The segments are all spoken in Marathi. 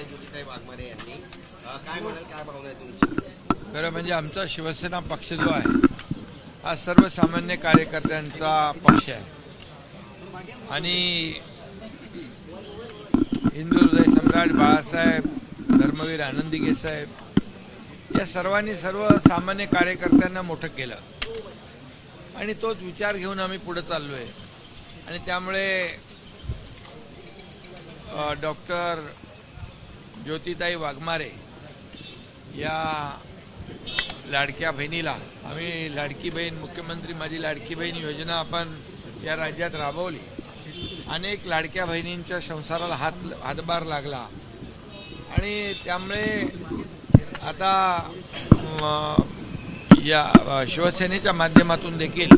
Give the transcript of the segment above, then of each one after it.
केले ज्योतिताई वाघमारे यांनी. काय म्हणाल, काय भावना आहे तुमची? खरं म्हणजे आमचा शिवसेना पक्ष जो आहे हा सर्वसामान्य कार्यकर्त्यांचा पक्ष आहे आणि हिंदू हृदय सम्राट बाळासाहेब, धर्मवीर आनंदीगे साहेब या सर्वांनी सर्वसामान्य कार्यकर्त्यांना मोठं केलं आणि तोच विचार घेऊन आम्ही पुढे चाललो आहे. आणि त्यामुळे डॉक्टर ज्योतिताई वाघमारे या लाडक्या बहिणीला आम्ही लाडकी बहीण, मुख्यमंत्री माझी लाडकी बहीण योजना आपण या राज्यात राबवली. अनेक लाडक्या बहिणींच्या संसाराला हातभार लागला आणि त्यामुळे आता या शिवसेनेच्या माध्यमातून देखील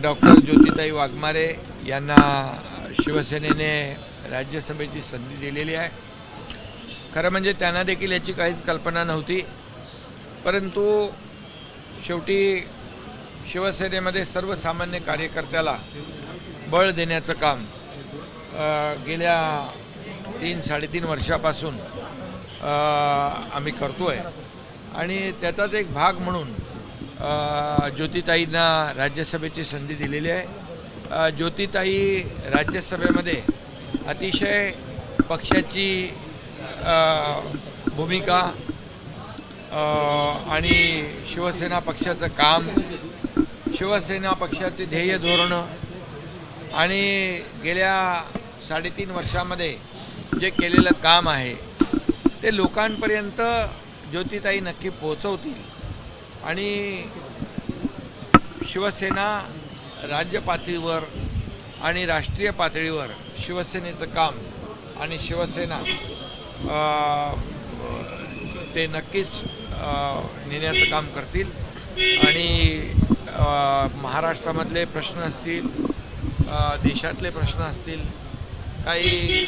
डॉक्टर ज्योतिताई वाघमारे यांना शिवसेनेने राज्यसभेची संधी दिलेली आहे. खरं म्हणजे त्यांना देखील याची काहीच कल्पना नव्हती, परंतु शेवटी शिवसेनेमध्ये सर्वसामान्य कार्यकर्त्याला बळ देण्याचं काम गेल्या 3-3.5 वर्षापासून आम्ही करतोय आणि त्याचाच एक भाग म्हणून ज्योतिताईंना राज्यसभेची संधी दिलेली आहे. ज्योतिताई राज्यसभेमध्ये अतिशय पक्षाची भूमिका आणि शिवसेना पक्षाचं काम, शिवसेना पक्षाचे ध्येय धोरणं आणि गेल्या 3.5 वर्षामध्ये जे केलेलं काम आहे ते लोकांपर्यंत ज्योतिताई नक्की पोहोचवतील आणि शिवसेना राज्य पातळीवर आणि राष्ट्रीय पातळीवर शिवसेनेचं काम आणि शिवसेना ते नक्कीच नेण्याचं काम करतील. आणि महाराष्ट्रामधले प्रश्न असतील, देशातले प्रश्न असतील, काही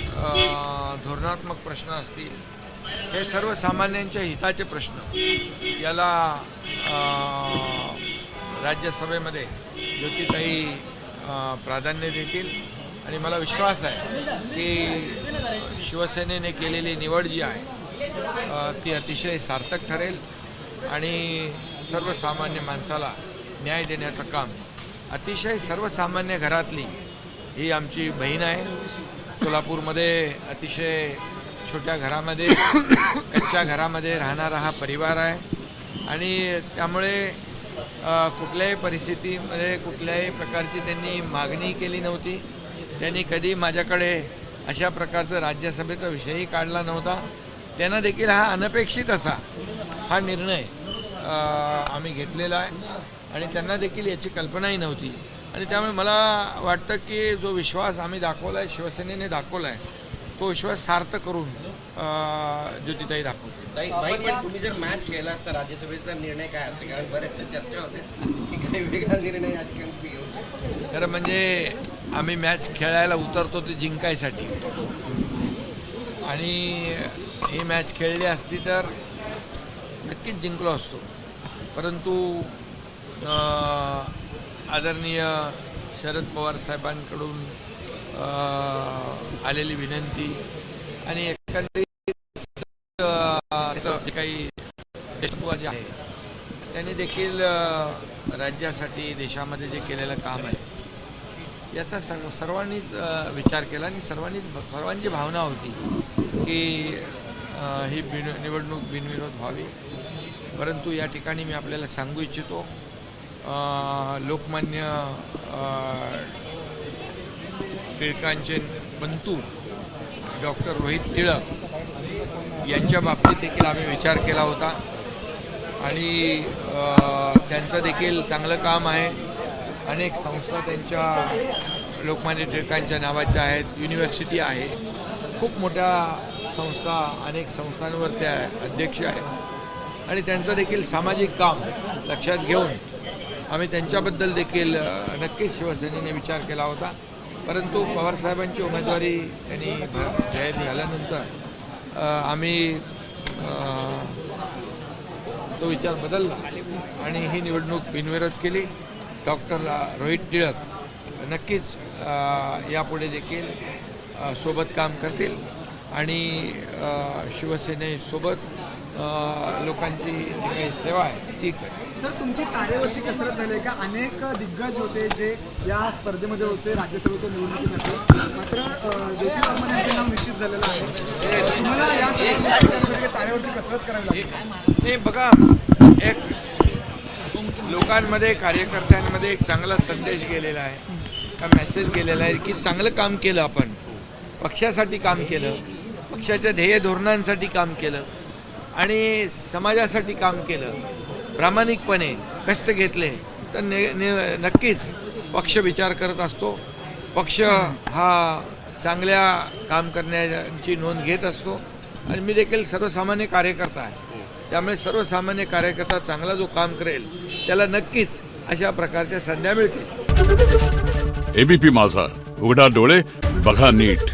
धोरणात्मक प्रश्न असतील, हे सर्वसामान्यांच्या हिताचे प्रश्न याला राज्यसभेमध्ये ज्योतिताई प्राधान्य देतील. आणि मला विश्वास आहे की शिवसेनेने केलेली निवड जी आहे ती अतिशय सार्थक ठरेल आणि सर्वसामान्य माणसाला न्याय देण्याचं काम, अतिशय सर्वसामान्य घरातली ही आमची बहीण आहे. सोलापूरमध्ये अतिशय छोट्या घरामध्ये, कच्च्या घरामध्ये राहणारा हा परिवार आहे आणि त्यामुळे कुठल्याही परिस्थितीमध्ये कुठल्याही प्रकारची त्यांनी मागणी केली नव्हती. त्यांनी कधी माझ्याकडे अशा प्रकारचा राज्यसभेचा विषयही काढला नव्हता. त्यांना देखील हा अनपेक्षित असा हा निर्णय आम्ही घेतलेला आहे आणि त्यांना देखील याची कल्पनाही नव्हती. आणि त्यामुळे मला वाटतं की जो विश्वास आम्ही दाखवला आहे, शिवसेनेने दाखवला आहे, तो विश्वास सार्थ करून ज्योतिताई दाखवते. भाई, पण तुम्ही जर मॅच खेळला असता राज्यसभेचा निर्णय काय असतं? कारण बऱ्याचशा चर्चा होते की काही वेगळा निर्णय या ठिकाणी घेऊ. खरं म्हणजे आम्ही मॅच खेळायला उतरतो ते जिंकायसाठी आणि ही मॅच खेळली असती तर नक्कीच जिंकलो असतो. परंतु आदरणीय शरद पवार साहेबांकडून आलेली विनंती आणि एकंदरीत जे काही देशमुख जे आहे त्यांनी देखील राज्यासाठी देशामध्ये जे केलेलं काम आहे याचा सर्वांनीच विचार केला आणि सर्वांची भावना होती की ही निवडणूक बिनविरोध व्हावी. परंतु या ठिकाणी मी आपल्याला सांगू इच्छितो, लोकमान्य टिळकांचे बंधू डॉक्टर रोहित टिळक यांच्या बाबतीत देखील आम्ही विचार केला होता आणि त्यांचं देखील चांगलं काम आहे. अनेक संस्था त्यांच्या लोकमान्य टिळकांच्या नावाच्या आहेत, युनिव्हर्सिटी आहे, खूप मोठ्या संस्था, अनेक संस्थांवर त्या अध्यक्ष आहेत आणि त्यांचं देखील सामाजिक काम लक्षात घेऊन आम्ही त्यांच्याबद्दल देखील नक्कीच शिवसेनेने विचार केला होता. परंतु पवारसाहेबांची उमेदवारी त्यांनी जाहीर झाल्यानंतर आम्ही तो विचार बदलला आणि ही निवडणूक बिनविरोध केली. डॉक्टर रोहित टिळक नक्कीच यापुढे देखील सोबत काम करतील आणि शिवसेनेसोबत लोकांची जी काही सेवा आहे ती करेल. सर, तुमची कार्यावरची कसरत झाली आहे का? अनेक दिग्गज होते जे या स्पर्धेमध्ये होते राज्यसभेच्या निवडणुकीसाठी, मात्र ज्योती वाघमारे यांचे नाव निश्चित झालेलं आहे. तुम्हाला या कार्यावरची कसरत करावी लागते. नाही बघा, एक लोकांमध्ये कार्यकर्त्यांमध्ये एक चांगला संदेश गेलेला आहे, हा मेसेज गेलेला आहे की चांगलं काम केलं, आपण पक्षासाठी काम केलं, पक्षाच्या ध्येय धोरणांसाठी काम केलं आणि समाजासाठी काम केलं, प्रामाणिकपणे कष्ट घेतले तर नक्कीच पक्ष विचार करत असतो. पक्ष हा चांगल्या काम करण्याची नोंद घेत असतो आणि मी देखील सर्वसामान्य कार्यकर्ता आहे, त्यामुळे सर्वसामान्य कार्यकर्ता चांगला जो काम करेल त्याला नक्कीच अशा प्रकारच्या संध्या मिळतील. एबीपी माझा, उघडा डोळे बघा नीट.